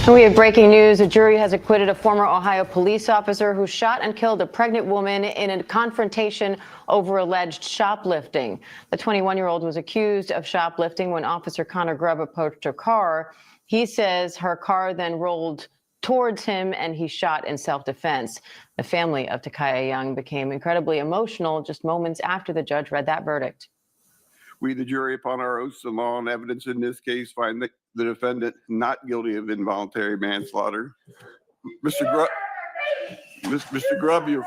We have breaking news. A jury has acquitted a former Ohio police officer who shot and killed a pregnant woman in a confrontation over alleged shoplifting. The 21-year-old was accused of shoplifting when Officer Connor Grubb approached her car. He says her car then rolled towards him and he shot in self-defense. The family of Takaya Young became incredibly emotional just moments after the judge read that verdict. We, the jury, upon our oaths of law and evidence in this case, find the defendant not guilty of involuntary manslaughter. Mr. Grubb, you're...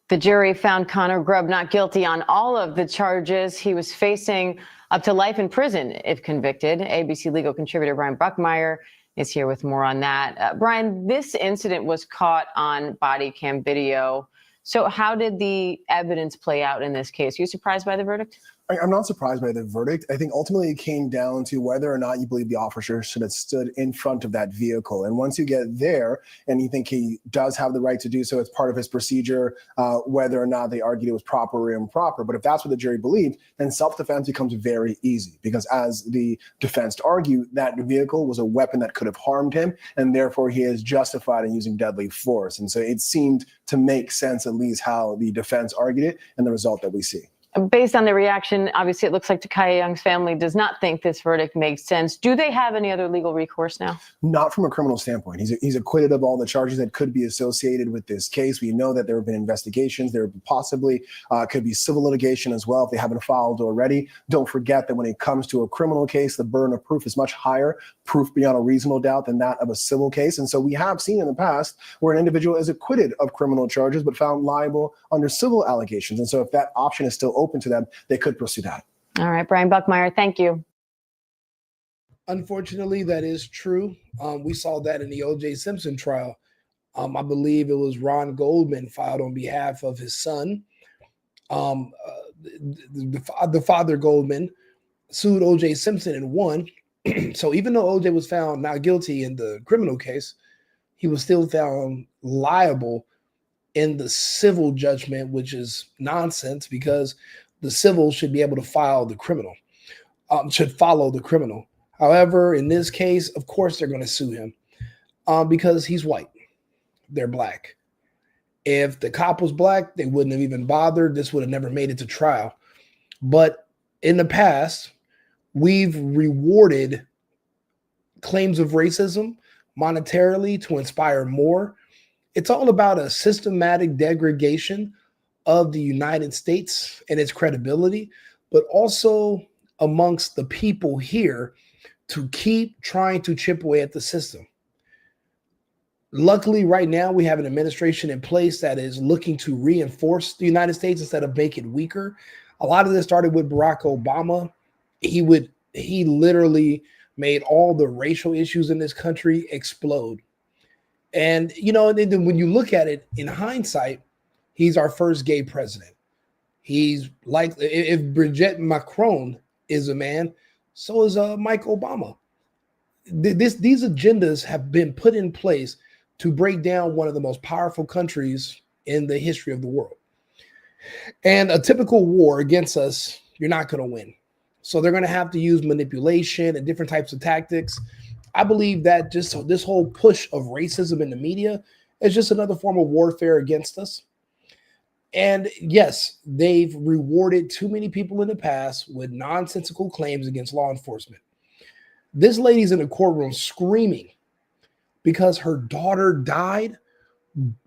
The jury found Connor Grubb not guilty on all of the charges. He was facing up to life in prison if convicted. ABC legal contributor Brian Buckmeyer is here with more on that. Brian, this incident was caught on body cam video. So how did the evidence play out in this case? Are you surprised by the verdict? I'm not surprised by the verdict. I think ultimately it came down to whether or not you believe the officer should have stood in front of that vehicle. And once you get there and you think he does have the right to do so as part of his procedure, whether or not they argued it was proper or improper. But if that's what the jury believed, then self-defense becomes very easy because as the defense argued, that vehicle was a weapon that could have harmed him and therefore he is justified in using deadly force. And so it seemed to make sense at least how the defense argued it and the result that we see. Based on the reaction, obviously it looks like Takaya Young's family does not think this verdict makes sense. Do they have any other legal recourse now? Not from a criminal standpoint. He's acquitted of all the charges that could be associated with this case. We know that there have been investigations. There possibly could be civil litigation as well if they haven't filed already. Don't forget that when it comes to a criminal case, the burden of proof is much higher, proof beyond a reasonable doubt, than that of a civil case. And so we have seen in the past where an individual is acquitted of criminal charges but found liable under civil allegations. And so if that option is still open to them, they could pursue that. All right, Brian Buckmeyer, thank you. Unfortunately, that is true. We saw that in the O.J. Simpson trial. I believe it was Ron Goldman filed on behalf of his son. The father, Goldman, sued O.J. Simpson and won. So even though O.J. was found not guilty in the criminal case, he was still found liable in the civil judgment, which is nonsense because the civil should be able to follow the criminal. However, in this case, of course, they're going to sue him because he's white. They're black. If the cop was black, they wouldn't have even bothered. This would have never made it to trial. But in the past, we've rewarded claims of racism monetarily to inspire more. It's all about a systematic degradation of the United States and its credibility, but also amongst the people here to keep trying to chip away at the system. Luckily, right now, we have an administration in place that is looking to reinforce the United States instead of make it weaker. A lot of this started with Barack Obama. He literally made all the racial issues in this country explode. And, you know, and then when you look at it in hindsight, he's our first gay president. He's like, if Brigitte Macron is a man, so is Mike Obama. These agendas have been put in place to break down one of the most powerful countries in the history of the world. And a typical war against us, you're not going to win. So they're going to have to use manipulation and different types of tactics. I believe that just this whole push of racism in the media is just another form of warfare against us. And yes, they've rewarded too many people in the past with nonsensical claims against law enforcement. This lady's in a courtroom screaming because her daughter died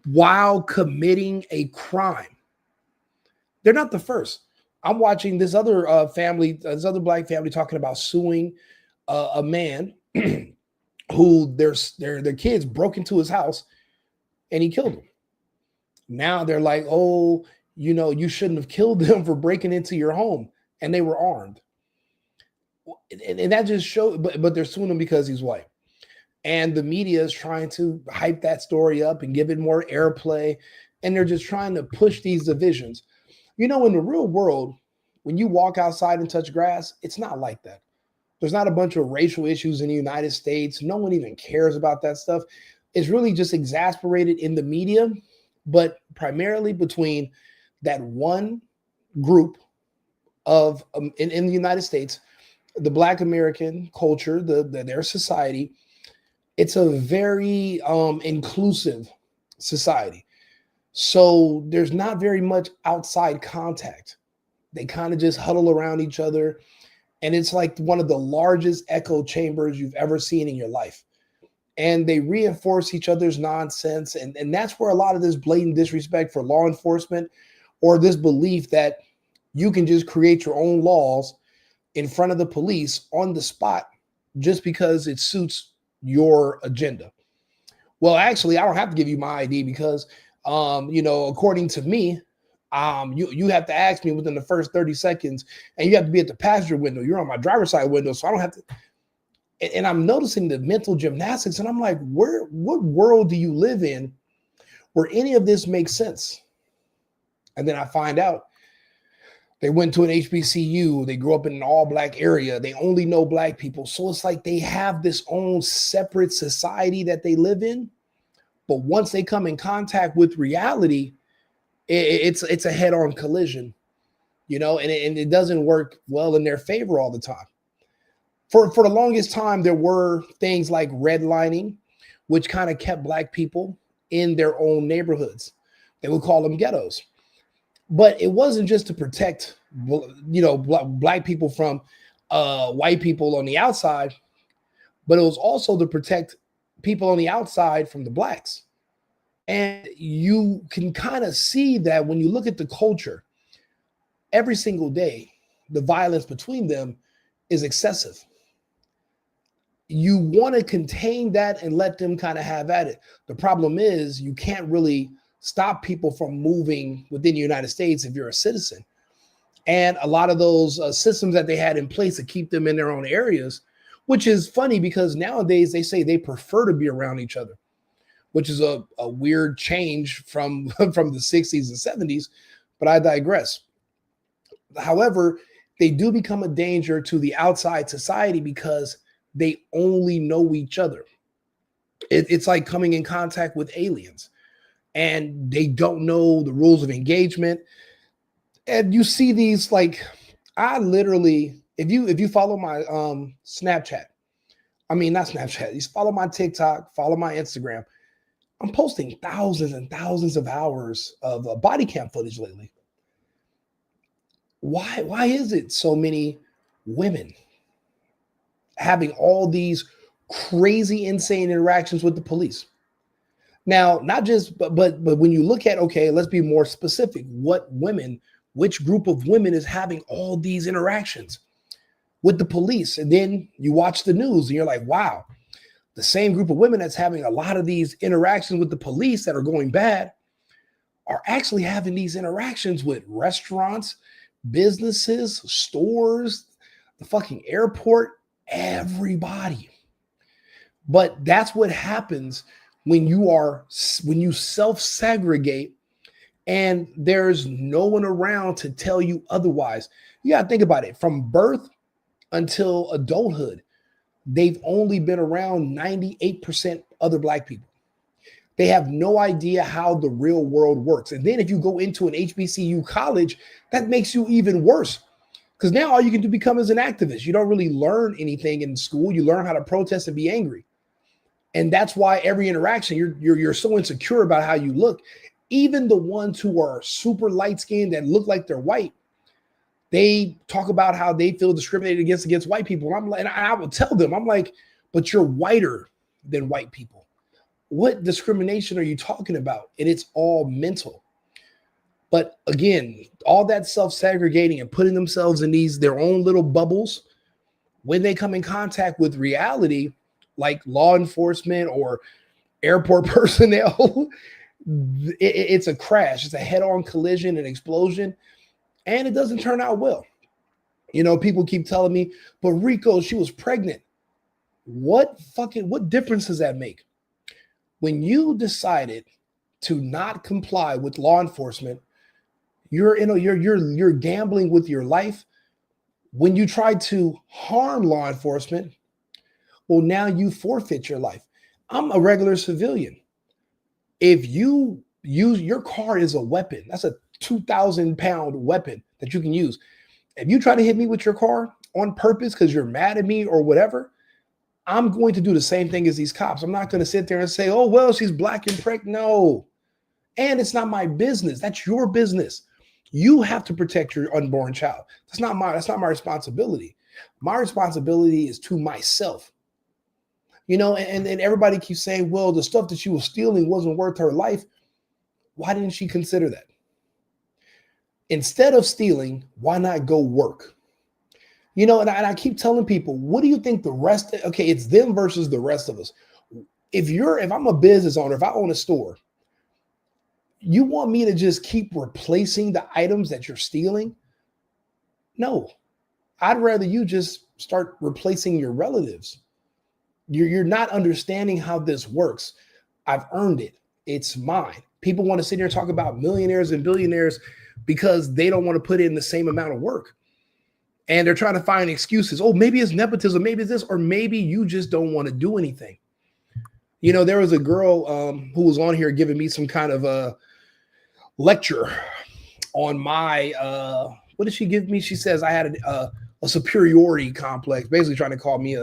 while committing a crime. They're not the first. I'm watching this other black family talking about suing a man who their kids broke into his house and he killed them. Now they're like, oh, you know, you shouldn't have killed them for breaking into your home, and they were armed. And that just shows, but they're suing him because he's white. And the media is trying to hype that story up and give it more airplay, and they're just trying to push these divisions. You know, in the real world, when you walk outside and touch grass, it's not like that. There's not a bunch of racial issues in the United States. No one even cares about that stuff. It's really just exasperated in the media, but primarily between that one group of in the United States, the Black American culture, their society. It's a very inclusive society. So there's not very much outside contact. They kind of just huddle around each other. And it's like one of the largest echo chambers you've ever seen in your life. And they reinforce each other's nonsense. And that's where a lot of this blatant disrespect for law enforcement, or this belief that you can just create your own laws in front of the police on the spot just because it suits your agenda. Well, actually, I don't have to give you my ID because, according to me, you have to ask me within the first 30 seconds, and you have to be at the passenger window. You're on my driver's side window, so I don't have to. And I'm noticing the mental gymnastics, and I'm like, what world do you live in where any of this makes sense? And then I find out they went to an HBCU. They grew up in an all-Black area. They only know Black people. So it's like they have this own separate society that they live in. But once they come in contact with reality, it's a head-on collision, and it doesn't work well in their favor all the time. For the longest time, there were things like redlining, which kind of kept Black people in their own neighborhoods. They would call them ghettos. But it wasn't just to protect, Black people from white people on the outside, but it was also to protect people on the outside from the Blacks. And you can kind of see that when you look at the culture, every single day, the violence between them is excessive. You want to contain that and let them kind of have at it. The problem is you can't really stop people from moving within the United States if you're a citizen. And a lot of those systems that they had in place to keep them in their own areas, which is funny because nowadays they say they prefer to be around each other, which is a weird change from the 60s and 70s, but I digress. However, they do become a danger to the outside society because they only know each other. It's like coming in contact with aliens, and they don't know the rules of engagement. And you see these, like, I literally, if you follow my Snapchat, not Snapchat, you follow my TikTok, follow my Instagram, I'm posting thousands and thousands of hours of body cam footage lately. Why is it so many women having all these crazy, insane interactions with the police? Now, not just, but when you look at, okay, let's be more specific. Which group of women is having all these interactions with the police? And then you watch the news and you're like, wow, the same group of women that's having a lot of these interactions with the police that are going bad are actually having these interactions with restaurants, businesses, stores, the fucking airport, everybody. But that's what happens when you self-segregate and there's no one around to tell you otherwise. You got to think about it. From birth until adulthood, they've only been around 98% other Black people. They have no idea how the real world works. And then if you go into an HBCU college, that makes you even worse. Because now all you can do become is an activist. You don't really learn anything in school. You learn how to protest and be angry. And that's why every interaction, you're so insecure about how you look. Even the ones who are super light-skinned and look like they're white, they talk about how they feel discriminated against white people. And I will tell them, I'm like, but you're whiter than white people. What discrimination are you talking about? And it's all mental. But again, all that self-segregating and putting themselves in their own little bubbles, when they come in contact with reality, like law enforcement or airport personnel, it's a crash. It's a head-on collision and explosion, and it doesn't turn out well. People keep telling me, but Rico, she was pregnant. What difference does that make? When you decided to not comply with law enforcement, you're gambling with your life. When you try to harm law enforcement, well, now you forfeit your life. I'm a regular civilian. If you use your car as a weapon, that's a 2,000-pound weapon that you can use. If you try to hit me with your car on purpose because you're mad at me or whatever, I'm going to do the same thing as these cops. I'm not going to sit there and say, oh, well, she's black and pregnant. No. And it's not my business. That's your business. You have to protect your unborn child. That's not my responsibility. My responsibility is to myself. You know, and everybody keeps saying, well, the stuff that she was stealing wasn't worth her life. Why didn't she consider that? Instead of stealing, why not go work? You know, and I keep telling people, what do you think the rest, okay, it's them versus the rest of us. If I'm a business owner, if I own a store, you want me to just keep replacing the items that you're stealing? No, I'd rather you just start replacing your relatives. You're not understanding how this works. I've earned it. It's mine. People want to sit here and talk about millionaires and billionaires because they don't want to put in the same amount of work. And they're trying to find excuses. Oh, maybe it's nepotism, maybe it's this, or maybe you just don't want to do anything. You know, there was a girl who was on here giving me some kind of a lecture on my, what did she give me? She says I had a superiority complex, basically trying to call me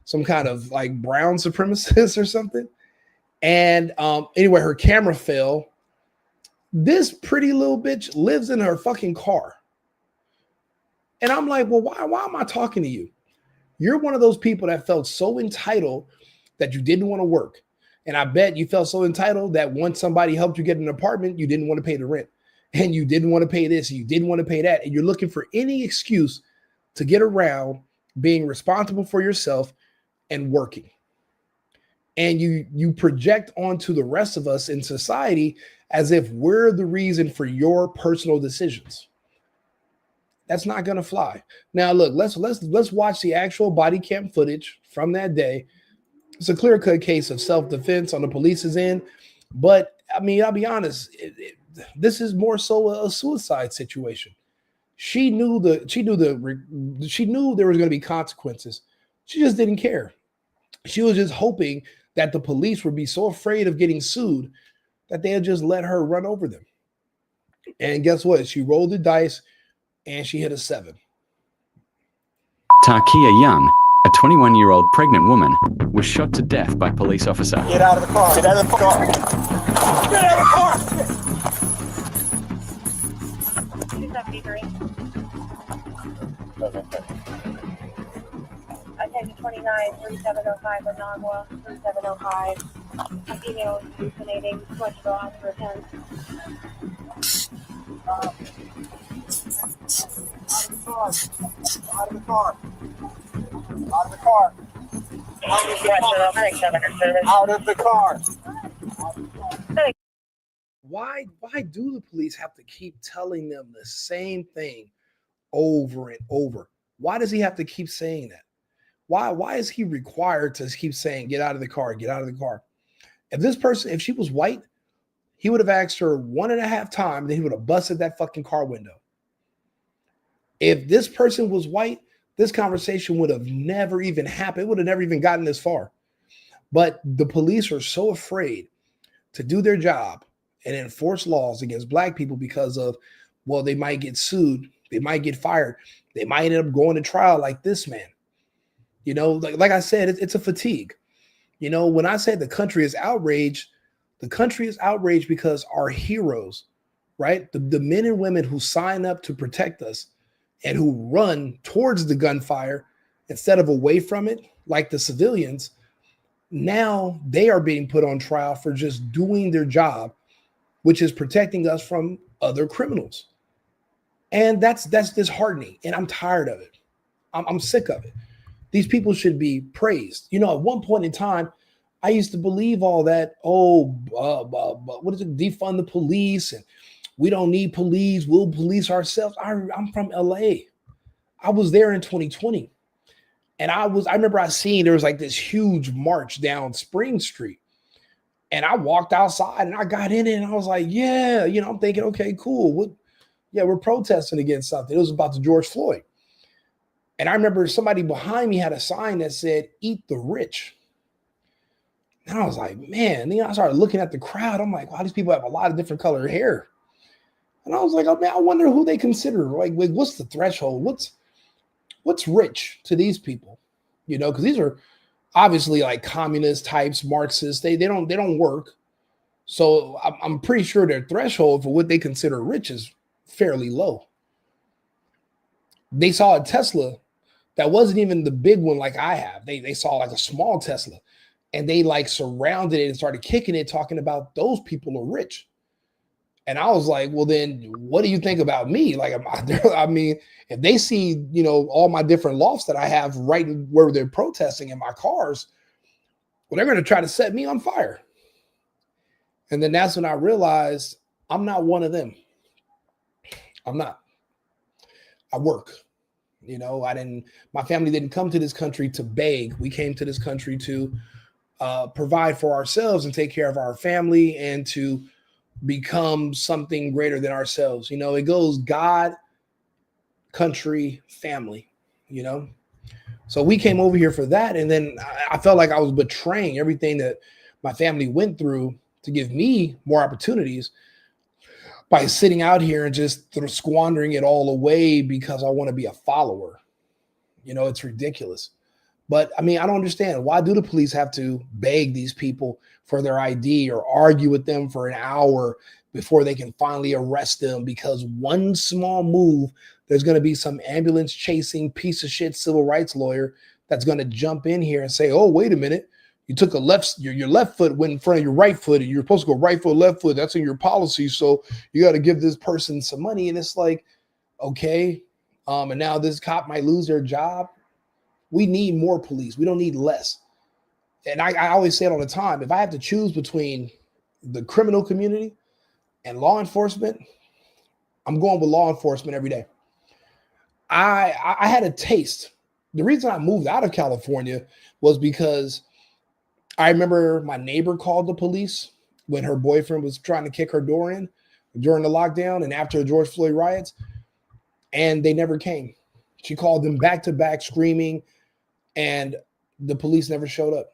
some kind of like brown supremacist or something. And anyway, her camera fell. This pretty little bitch lives in her fucking car. And I'm like, well, why am I talking to you? You're one of those people that felt so entitled that you didn't want to work. And I bet you felt so entitled that once somebody helped you get an apartment, you didn't want to pay the rent. And you didn't want to pay this, and you didn't want to pay that. And you're looking for any excuse to get around being responsible for yourself and working. And you project onto the rest of us in society as if we're the reason for your personal decisions. That's not going to fly. Now, look, let's watch the actual body cam footage from that day. It's a clear-cut case of self-defense on the police's end. But, I mean, I'll be honest, this is more so a suicide situation. She knew there was going to be consequences. She just didn't care. She was just hoping that the police would be so afraid of getting sued that they'd just let her run over them. And guess what? She rolled the dice and she hit a 7. Tarkia Young, a 21-year-old pregnant woman, was shot to death by police officer. Get out of the car. Get out of the car. Get out of the car. 273. Attention 29, 3705 for non-well, 3705. A female is hallucinating. Much go out for attend. Out of the car. Out of the car. Out of the car. Why do the police have to keep telling them the same thing over and over? Why does he have to keep saying that? Why is he required to keep saying, get out of the car, get out of the car? If she was white, he would have asked her 1.5 times, then he would have busted that fucking car window. If this person was white, this conversation would have never even happened. It would have never even gotten this far. But the police are so afraid to do their job and enforce laws against black people because of, well, they might get sued. They might get fired. They might end up going to trial like this man. You know, like I said, it's a fatigue. You know, when I say the country is outraged because our heroes, right? The men and women who sign up to protect us and who run towards the gunfire instead of away from it, like the civilians, now they are being put on trial for just doing their job, which is protecting us from other criminals. And that's disheartening. And I'm tired of it. I'm sick of it. These people should be praised. You know, at one point in time, I used to believe all that, what is it, defund the police, and we don't need police, we'll police ourselves. I'm from LA. I was there in 2020. And I remember I seen there was like this huge march down Spring Street. And I walked outside and I got in it and I was like, yeah, you know, I'm thinking, okay, cool. We're protesting against something. It was about the George Floyd. And I remember somebody behind me had a sign that said, "Eat the rich." And I was like, man, I started looking at the crowd. I'm like, wow, these people have a lot of different colored hair. And I was like, oh man, I wonder who they consider. Like, what's the threshold? What's rich to these people? Because these are obviously like communist types, Marxists. They don't work. So I'm pretty sure their threshold for what they consider rich is fairly low. They saw a Tesla that wasn't even the big one like I have. They saw like a small Tesla, and they like surrounded it and started kicking it, talking about those people are rich. And I was like, well, then what do you think about me? Like, I mean, if they see, all my different lofts that I have right where they're protesting in my cars, well, they're going to try to set me on fire. And then that's when I realized I'm not one of them. I'm not. I work. My family didn't come to this country to beg. We came to this country to provide for ourselves and take care of our family and to become something greater than ourselves. It goes God, country, family, So we came over here for that. And then I felt like I was betraying everything that my family went through to give me more opportunities by sitting out here and just squandering it all away because I want to be a follower. It's ridiculous. But I mean, I don't understand. Why do the police have to beg these people for their ID or argue with them for an hour before they can finally arrest them? Because one small move, there's going to be some ambulance chasing piece of shit civil rights lawyer that's going to jump in here and say, oh, wait a minute. You took your left foot went in front of your right foot, and you're supposed to go right foot, left foot. That's in your policy. So you got to give this person some money. And it's like, okay. And now this cop might lose their job. We need more police. We don't need less. And I always say it all the time. If I have to choose between the criminal community and law enforcement, I'm going with law enforcement every day. I had a taste. The reason I moved out of California was because I remember my neighbor called the police when her boyfriend was trying to kick her door in during the lockdown and after the George Floyd riots, and they never came. She called them back to back screaming, and the police never showed up.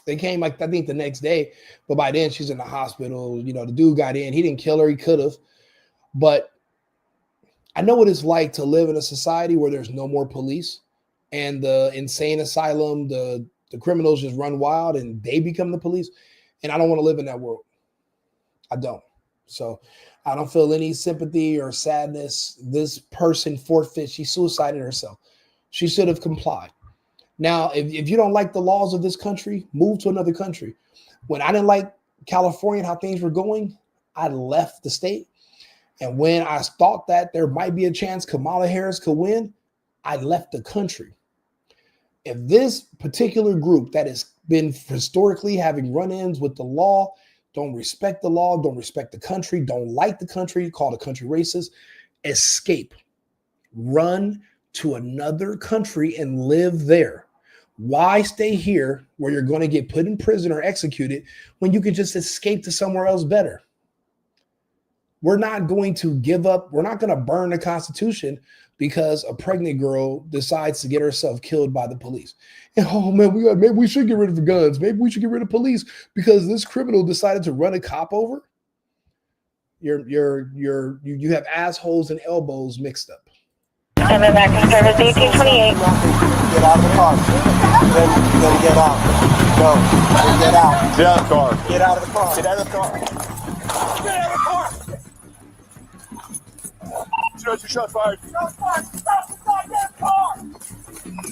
They came, I think, the next day, but by then she's in the hospital. The dude got in. He didn't kill her. He could have. But I know what it's like to live in a society where there's no more police and the insane asylum, the criminals just run wild and they become the police. And I don't want to live in that world. I don't. So I don't feel any sympathy or sadness. This person forfeit. She suicided herself. She should have complied. Now, if you don't like the laws of this country, move to another country. When I didn't like California and how things were going, I left the state. And when I thought that there might be a chance Kamala Harris could win, I left the country. If this particular group that has been historically having run-ins with the law, don't respect the law, don't respect the country, don't like the country, call the country racist, escape. Run to another country and live there. Why stay here where you're going to get put in prison or executed when you can just escape to somewhere else better? We're not going to give up. We're not going to burn the Constitution because a pregnant girl decides to get herself killed by the police. And, oh man, maybe we should get rid of the guns. Maybe we should get rid of police because this criminal decided to run a cop over. You have assholes and elbows mixed up. I'm in back in service 1828. Get out of the car. Then get out. Go. Then get out. Get out of the car. Get out of the car. Get out of the car. Get out of the car. Your shot fired. Stop the goddamn car.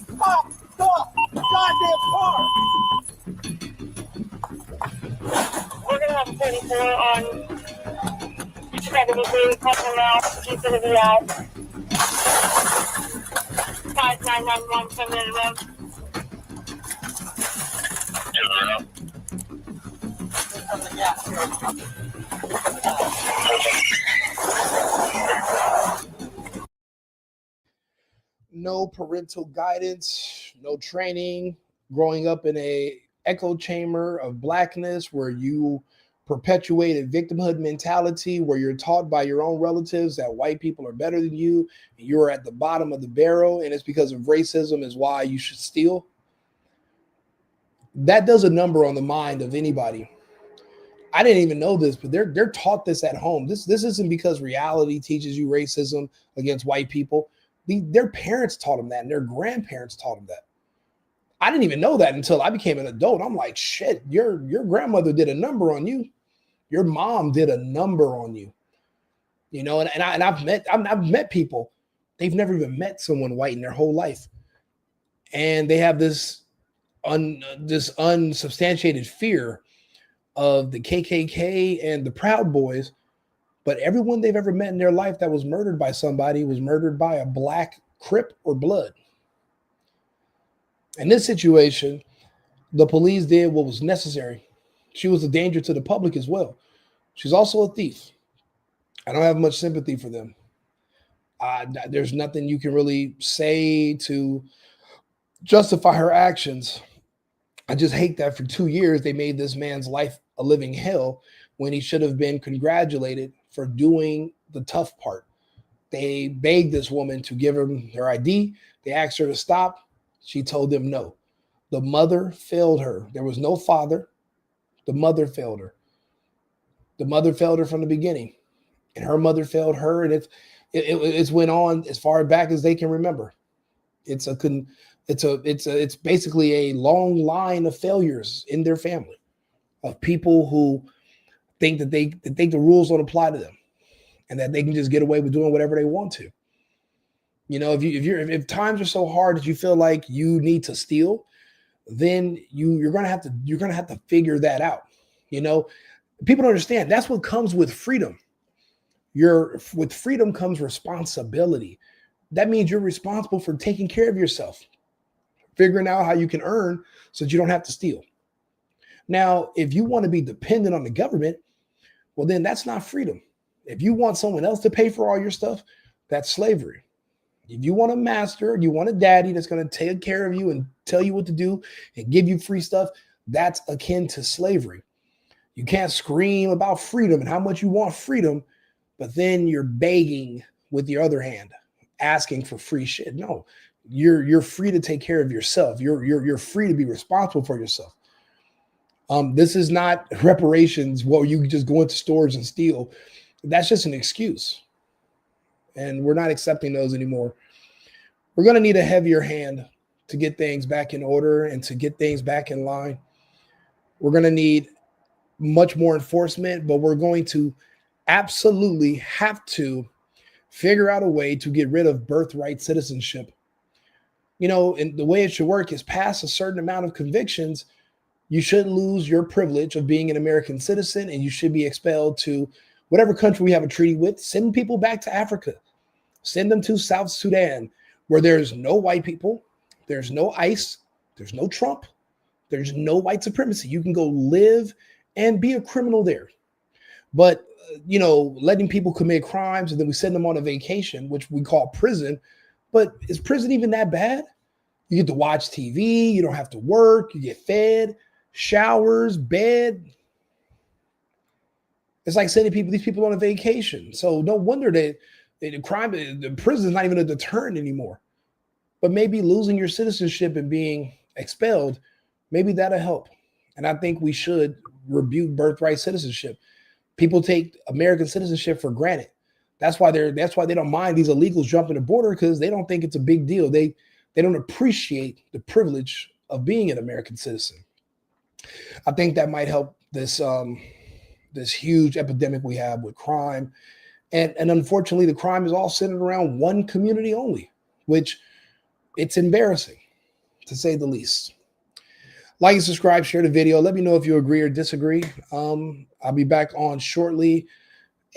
Stop the goddamn car. We're going to have a 34 on Chicago Blue, customer mouth, keep it in the out. 5991, 7 minute road. No parental guidance, no training, growing up in a echo chamber of blackness where you perpetuated victimhood mentality where you're taught by your own relatives that white people are better than you, and you're at the bottom of the barrel, and it's because of racism is why you should steal. That does a number on the mind of anybody. I didn't even know this, but they're taught this at home. This isn't because reality teaches you racism against white people. Their parents taught them that, and their grandparents taught them that. I didn't even know that until I became an adult. I'm like, shit, your grandmother did a number on you. Your mom did a number on you. You know, and I've met people, they've never even met someone white in their whole life. And they have this unsubstantiated fear of the KKK and the Proud Boys, but everyone they've ever met in their life that was murdered by somebody was murdered by a black Crip or Blood. In this situation, the police did what was necessary. She was a danger to the public as well. She's also a thief. I don't have much sympathy for them. There's nothing you can really say to justify her actions. I just hate that for 2 years they made this man's life a living hell when he should have been congratulated for doing the tough part. They begged this woman to give him her ID. They asked her to stop. She told them no. The mother failed her. There was no father. The mother failed her. The mother failed her from the beginning, and her mother failed her, and it's went on as far back as they can remember. It's basically a long line of failures in their family, of people who think that the rules don't apply to them, and that they can just get away with doing whatever they want to. You know, if times are so hard that you feel like you need to steal, then you're gonna have to figure that out. You know, people don't understand that's what comes with freedom. With freedom comes responsibility. That means you're responsible for taking care of yourself, figuring out how you can earn so that you don't have to steal. Now, if you want to be dependent on the government, well, then that's not freedom. If you want someone else to pay for all your stuff, that's slavery. If you want a master, you want a daddy that's going to take care of you and tell you what to do and give you free stuff, that's akin to slavery. You can't scream about freedom and how much you want freedom, but then you're begging with your other hand, asking for free shit. No, you're free to take care of yourself. You're free to be responsible for yourself. This is not reparations where you just go into stores and steal. That's just an excuse. And we're not accepting those anymore. We're going to need a heavier hand to get things back in order and to get things back in line. We're going to need much more enforcement, but we're going to absolutely have to figure out a way to get rid of birthright citizenship. You know, and the way it should work is past a certain amount of convictions, you should lose your privilege of being an American citizen, and you should be expelled to whatever country we have a treaty with. Send people back to Africa. Send them to South Sudan, where there's no white people, there's no ICE, there's no Trump, there's no white supremacy. You can go live and be a criminal there. But, you know, letting people commit crimes and then we send them on a vacation, which we call prison. But is prison even that bad? You get to watch TV, you don't have to work, you get fed, showers, bed. It's like sending these people on a vacation. So no wonder that the prison is not even a deterrent anymore. But maybe losing your citizenship and being expelled, maybe that'll help. And I think we should rebuke birthright citizenship. People take American citizenship for granted. That's why they don't mind these illegals jumping the border, because they don't think it's a big deal. They don't appreciate the privilege of being an American citizen. I think that might help this huge epidemic we have with crime. And unfortunately, the crime is all centered around one community only, which it's embarrassing, to say the least. Like and subscribe, share the video. Let me know if you agree or disagree. I'll be back on shortly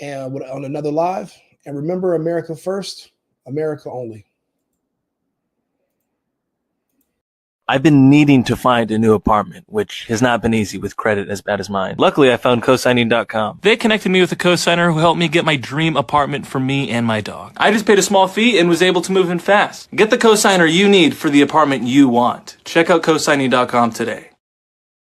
and on another live. And remember, America first, America only. I've been needing to find a new apartment, which has not been easy with credit as bad as mine. Luckily, I found cosigning.com. They connected me with a cosigner who helped me get my dream apartment for me and my dog. I just paid a small fee and was able to move in fast. Get the cosigner you need for the apartment you want. Check out cosigning.com today.